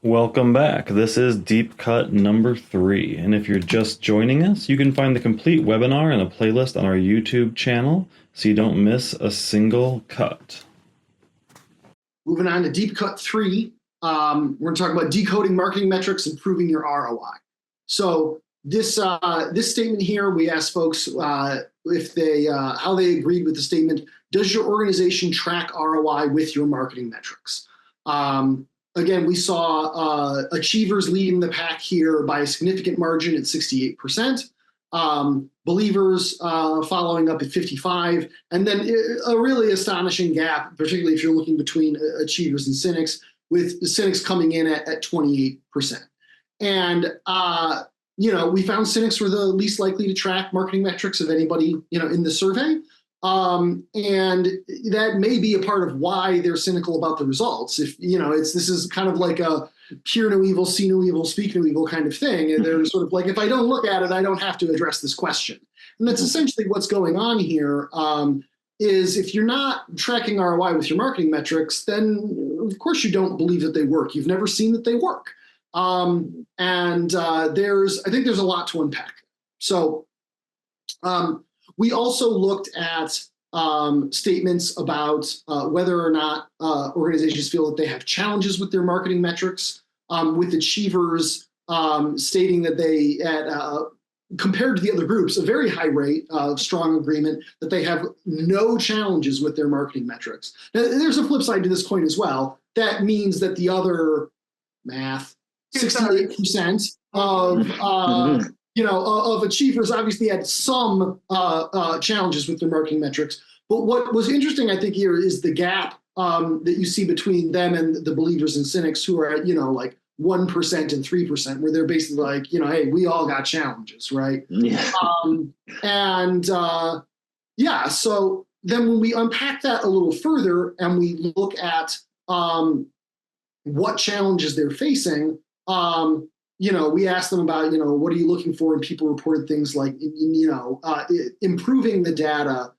Welcome back. This is Deep Cut number 3. And if you're just joining us, you can find the complete webinar in a playlist on our YouTube channel so you don't miss a single cut. Moving on to Deep Cut 3, we're going to talk about decoding marketing metrics, improving your ROI. So this statement here, we asked folks if they how they agreed with the statement. Does your organization track ROI with your marketing metrics? Again, we saw achievers leading the pack here by a significant margin at 68%. Believers following up at 55%, and then a really astonishing gap, particularly if you're looking between achievers and cynics, with cynics coming in at 28%. And we found cynics were the least likely to track marketing metrics of anybody in the survey. And that may be a part of why they're cynical about the results. If this is kind of like a hear no evil, see no evil, speak no evil kind of thing. And they're sort of like, if I don't look at it, I don't have to address this question. And that's essentially what's going on here. Is if you're not tracking ROI with your marketing metrics, then of course you don't believe that they work. You've never seen that they work. I think there's a lot to unpack. So we also looked at statements about whether or not organizations feel that they have challenges with their marketing metrics, with achievers stating that they, compared to the other groups, a very high rate of strong agreement that they have no challenges with their marketing metrics. Now, there's a flip side to this coin as well. That means that the other 68% of achievers obviously had some challenges with their marketing metrics. But what was interesting, I think, here is the gap that you see between them and the believers and cynics who are at, like 1% and 3%, where they're basically like, hey, we all got challenges, right? Yeah. So then when we unpack that a little further and we look at what challenges they're facing, we asked them about, what are you looking for? And people reported things like, improving the data,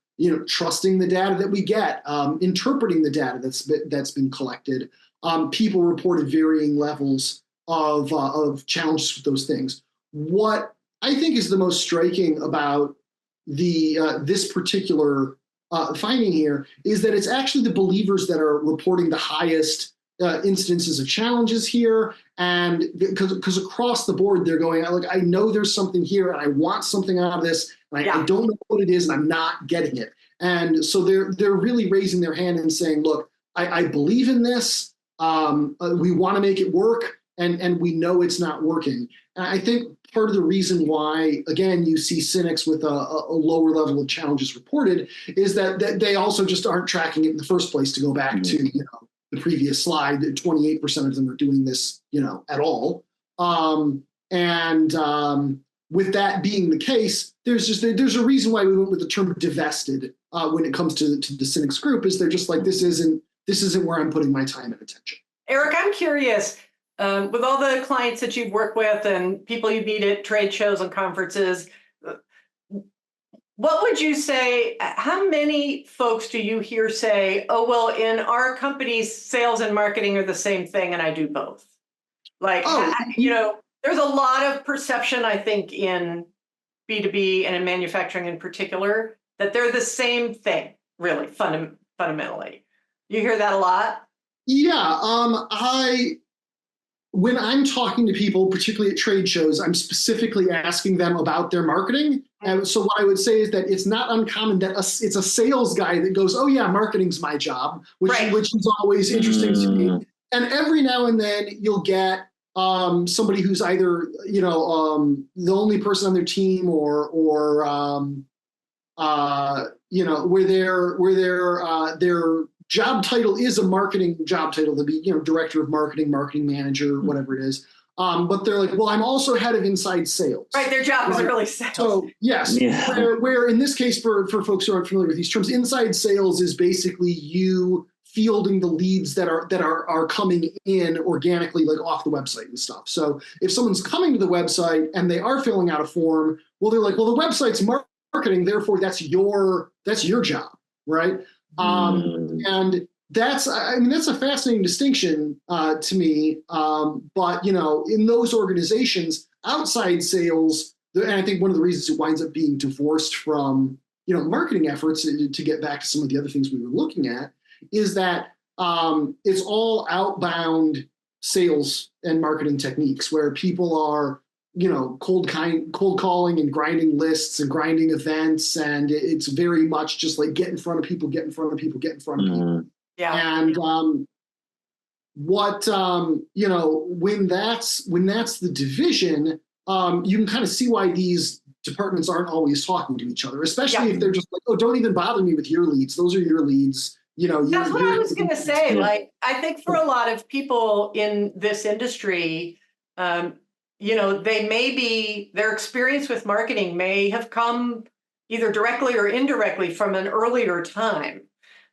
trusting the data that we get, interpreting the data that's been collected. People reported varying levels of challenges with those things. What I think is the most striking about this particular finding here is that it's actually the believers that are reporting the highest instances of challenges here, and because across the board they're going, I know there's something here and I want something out of this, and I don't know what it is and I'm not getting it. And so they're really raising their hand and saying, look, I believe in this, we want to make it work, and we know it's not working. And I think part of the reason why, again, you see cynics with a lower level of challenges reported is that they also just aren't tracking it in the first place. To go back to the previous slide, 28% of them are doing this, at all. With that being the case, there's a reason why we went with the term divested when it comes to the cynics group. Is they're just like, this isn't where I'm putting my time and attention. Eric, I'm curious, with all the clients that you've worked with and people you meet at trade shows and conferences, what would you say, how many folks do you hear say, oh, well, in our company's sales and marketing are the same thing and I do both? There's a lot of perception, I think, in B2B and in manufacturing in particular, that they're the same thing, really, fundamentally. You hear that a lot? Yeah, when I'm talking to people, particularly at trade shows, I'm specifically asking them about their marketing. And so what I would say is that it's not uncommon that it's a sales guy that goes, oh yeah, marketing's my job, which is always interesting to me. And every now and then you'll get somebody who's either, the only person on their team or where their job title is a marketing job title, to be, director of marketing, marketing manager, whatever it is. But they're like, well, I'm also head of inside sales. Right, their job is really sales. So yes, where in this case, for folks who aren't familiar with these terms, inside sales is basically you fielding the leads that are coming in organically, like off the website and stuff. So if someone's coming to the website and they are filling out a form, well, they're like, well, the website's marketing, therefore that's your job, right? And I mean, that's a fascinating distinction to me. But in those organizations, outside sales, and I think one of the reasons it winds up being divorced from marketing efforts, to get back to some of the other things we were looking at, is that it's all outbound sales and marketing techniques where people are cold calling and grinding lists and grinding events, and it's very much just like get in front of people, get in front of people, get in front of people. Yeah. And when that's the division, you can kind of see why these departments aren't always talking to each other, especially if they're just like, oh, don't even bother me with your leads. Those are your leads. That's what I was going to say. Like, I think for a lot of people in this industry, their experience with marketing may have come either directly or indirectly from an earlier time.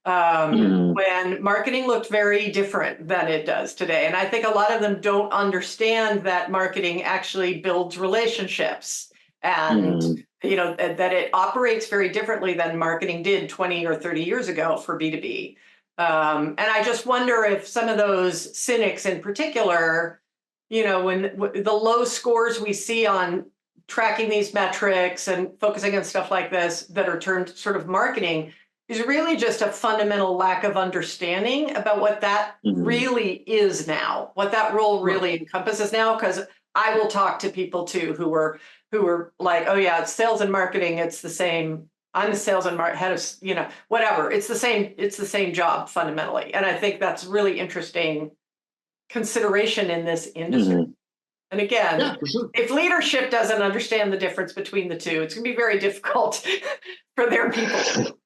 When marketing looked very different than it does today. And I think a lot of them don't understand that marketing actually builds relationships and, that it operates very differently than marketing did 20 or 30 years ago for B2B. And I just wonder if some of those cynics in particular, when the low scores we see on tracking these metrics and focusing on stuff like this that are turned sort of marketing, is really just a fundamental lack of understanding about what that really is now, what that role really encompasses now. Because I will talk to people too who were like, oh yeah, it's sales and marketing. It's the same. I'm the sales and head of, whatever. It's the same job fundamentally. And I think that's really interesting consideration in this industry. And again, if leadership doesn't understand the difference between the two, it's going to be very difficult for their people.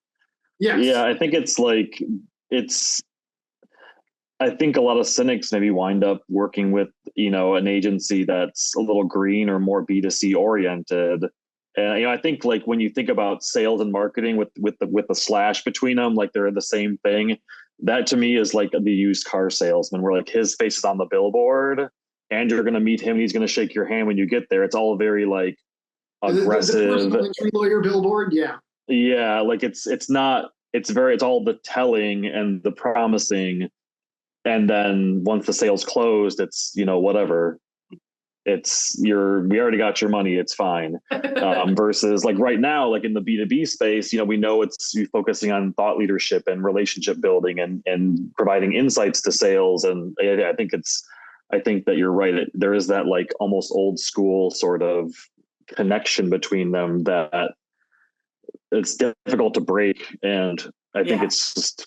Yes. Yeah, I think I think a lot of cynics maybe wind up working with, an agency that's a little green or more B2C oriented. And, I think like when you think about sales and marketing with the slash between them, like they're the same thing. That to me is like the used car salesman where like his face is on the billboard and you're going to meet him and he's going to shake your hand when you get there. It's all very like aggressive. The personal injury lawyer billboard. Yeah. Yeah, like it's all the telling and the promising, and then once the sale's closed, it's whatever. We already got your money, it's fine. Versus like right now, like in the B2B space, we know it's focusing on thought leadership and relationship building and providing insights to sales, and I think that you're right. There is that like almost old school sort of connection between them that it's difficult to break. And I think it's just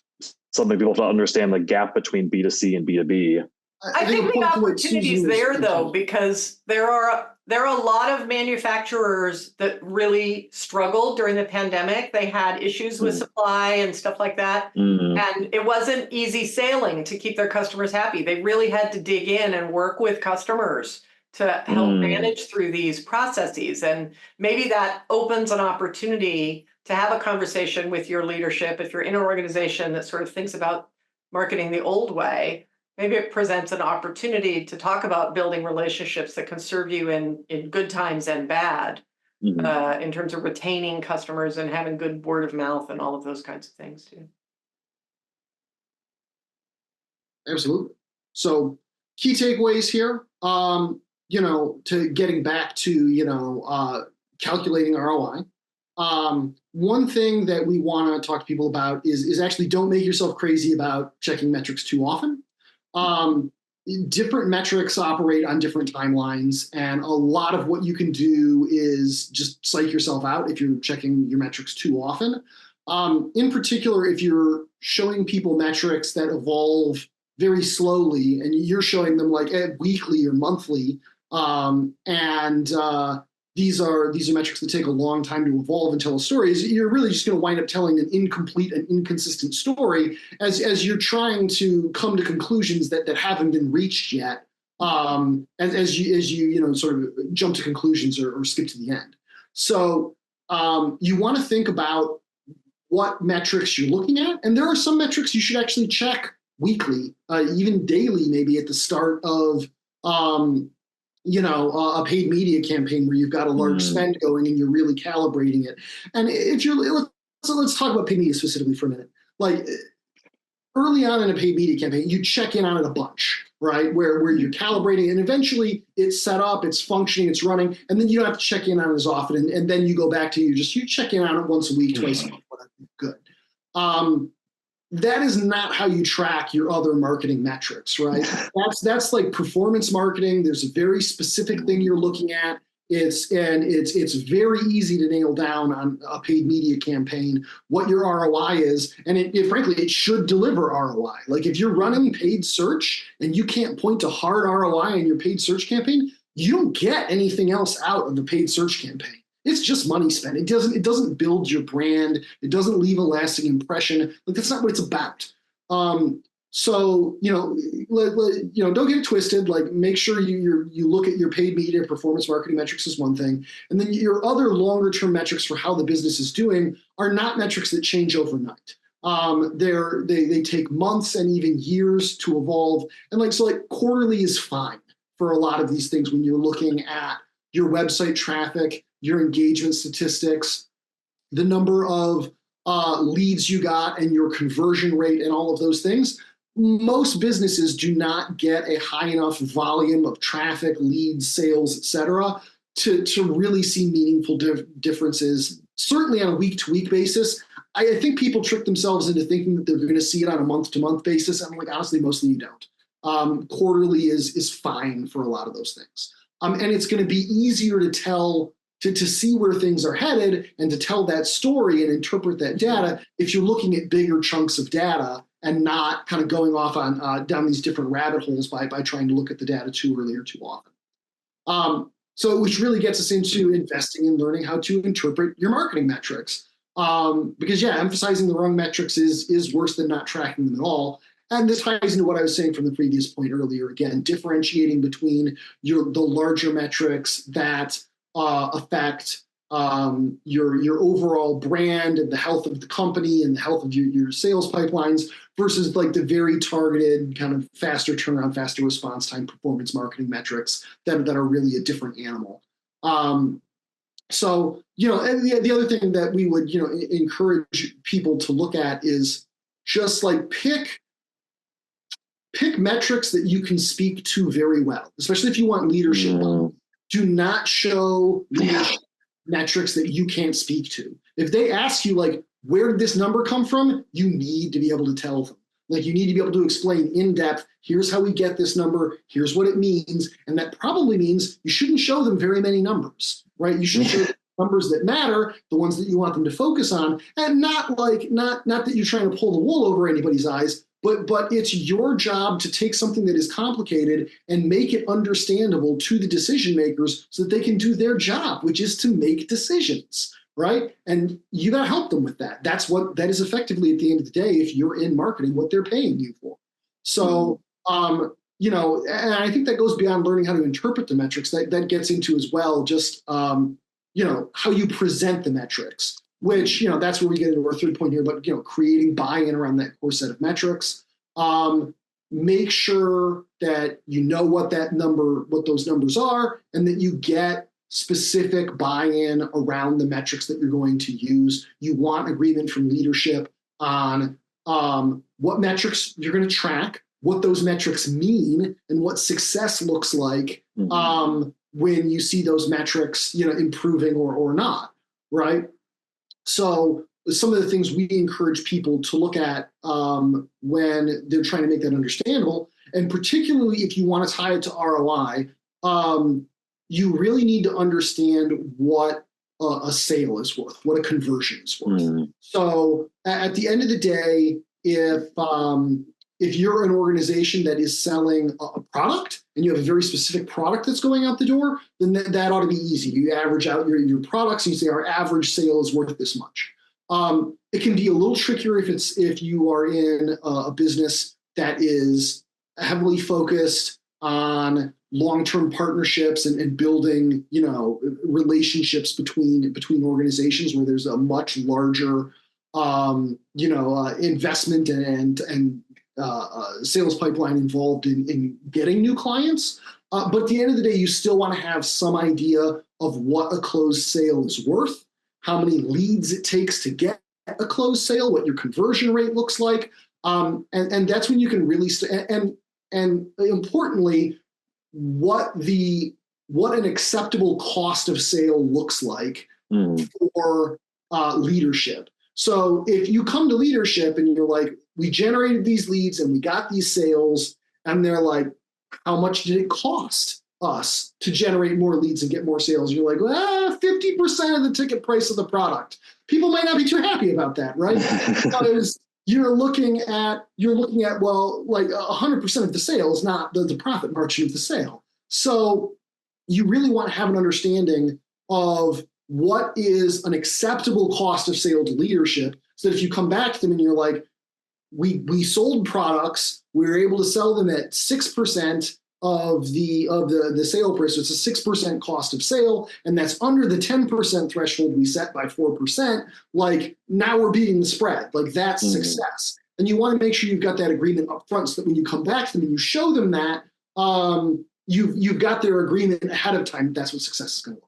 something people don't understand, the gap between B2C and B2B. I think the opportunity is there though, because there are a lot of manufacturers that really struggled during the pandemic. They had issues with supply and stuff like that. And it wasn't easy sailing to keep their customers happy. They really had to dig in and work with customers to help manage through these processes. And maybe that opens an opportunity to have a conversation with your leadership. If you're in an organization that sort of thinks about marketing the old way, maybe it presents an opportunity to talk about building relationships that can serve you in good times and bad, in terms of retaining customers and having good word of mouth and all of those kinds of things too. Absolutely. So key takeaways here, to getting back to, calculating ROI. One thing that we want to talk to people about is actually don't make yourself crazy about checking metrics too often. Different metrics operate on different timelines, and a lot of what you can do is just psych yourself out if you're checking your metrics too often. In particular, if you're showing people metrics that evolve very slowly and you're showing them like weekly or monthly, these are metrics that take a long time to evolve and tell a story, you're really just going to wind up telling an incomplete and inconsistent story as you're trying to come to conclusions that haven't been reached yet, as you sort of jump to conclusions or skip to the end. So you want to think about what metrics you're looking at, and there are some metrics you should actually check weekly, even daily, maybe at the start of a paid media campaign where you've got a large spend going and you're really calibrating it. And if you're, let's talk about paid media specifically for a minute. Like early on in a paid media campaign, you check in on it a bunch, right? Where you're calibrating and eventually it's set up, it's functioning, it's running, and then you don't have to check in on it as often. And then you go back to you check in on it once a week, twice a month, whatever. Good. That is not how you track your other marketing metrics, right? That's like performance marketing. There's a very specific thing you're looking at. It's very easy to nail down on a paid media campaign what your ROI is, and frankly it should deliver ROI. Like if you're running paid search and you can't point to hard ROI in your paid search campaign, you don't get anything else out of the paid search campaign. It's just money spent. It doesn't build your brand. It doesn't leave a lasting impression. Like that's not what it's about. So don't get it twisted. Like make sure you look at your paid media performance marketing metrics is one thing, and then your other longer term metrics for how the business is doing are not metrics that change overnight. They take months and even years to evolve, and quarterly is fine for a lot of these things when you're looking at your website traffic, your engagement statistics, the number of leads you got, and your conversion rate, and all of those things. Most businesses do not get a high enough volume of traffic, leads, sales, et cetera, to really see meaningful differences, certainly on a week-to-week basis. I think people trick themselves into thinking that they're going to see it on a month-to-month basis. And honestly, mostly you don't. Quarterly is fine for a lot of those things. And it's going to be easier to tell, to see where things are headed and to tell that story and interpret that data if you're looking at bigger chunks of data and not kind of going off on down these different rabbit holes by trying to look at the data too early or too often. So which really gets us into investing in learning how to interpret your marketing metrics. Because emphasizing the wrong metrics is worse than not tracking them at all. And this ties into what I was saying from the previous point earlier. Again, differentiating between the larger metrics that affect your overall brand and the health of the company and the health of your sales pipelines versus like the very targeted kind of faster turnaround, faster response time performance marketing metrics that are really a different animal. So, and the other thing that we would, encourage people to look at is just like pick metrics that you can speak to very well, especially if you want leadership. Do not show leadership metrics that you can't speak to. If they ask you, like, where did this number come from? You need to be able to tell them. Like, you need to be able to explain in depth, here's how we get this number, here's what it means. And that probably means you shouldn't show them very many numbers, right? You should show numbers that matter, the ones that you want them to focus on, and not that you're trying to pull the wool over anybody's eyes, but it's your job to take something that is complicated and make it understandable to the decision makers so that they can do their job, which is to make decisions, right? And you got to help them with that. That is effectively, at the end of the day, if you're in marketing, what they're paying you for. So, and I think that goes beyond learning how to interpret the metrics. That gets into as well just, how you present the metrics. Which, that's where we get into our third point here, but, creating buy-in around that core set of metrics. Make sure that you know what those numbers are, and that you get specific buy-in around the metrics that you're going to use. You want agreement from leadership on what metrics you're going to track, what those metrics mean, and what success looks like when you see those metrics, improving or not, right? So some of the things we encourage people to look at when they're trying to make that understandable, and particularly if you want to tie it to ROI, you really need to understand what a sale is worth, what a conversion is worth. So at the end of the day, if you're an organization that is selling a product and you have a very specific product that's going out the door, then that ought to be easy. You average out your products and you say our average sale is worth this much. It can be a little trickier if you are in a business that is heavily focused on long-term partnerships and building, relationships between organizations where there's a much larger, investment and sales pipeline involved in getting new clients. But at the end of the day, you still want to have some idea of what a closed sale is worth, how many leads it takes to get a closed sale, what your conversion rate looks like. And that's when you can really and importantly, what an acceptable cost of sale looks like for leadership. So if you come to leadership and you're like, we generated these leads and we got these sales, and they're like, how much did it cost us to generate more leads and get more sales? You're like, 50% of the ticket price of the product. People might not be too happy about that, right? Because you're looking at, well, like 100% of the sale is not the profit margin of the sale. So you really want to have an understanding of what is an acceptable cost of sale to leadership, so that if you come back to them and you're like, we sold products, we were able to sell them at 6% of the sale price. So it's a 6% cost of sale, and that's under the 10% threshold we set by 4%. Like, now we're beating the spread. Like, that's success. And you want to make sure you've got that agreement up front, so that when you come back to them and you show them that, you've got their agreement ahead of time. That's what success is going to look like.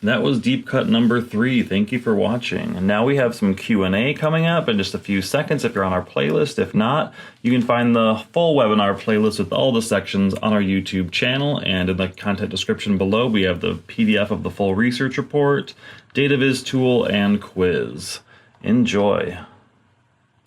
That was Deep Cut number 3. Thank you for watching. And now we have some Q&A coming up in just a few seconds if you're on our playlist. If not, you can find the full webinar playlist with all the sections on our YouTube channel, and in the content description below we have the PDF of the full research report, data viz tool, and quiz. Enjoy.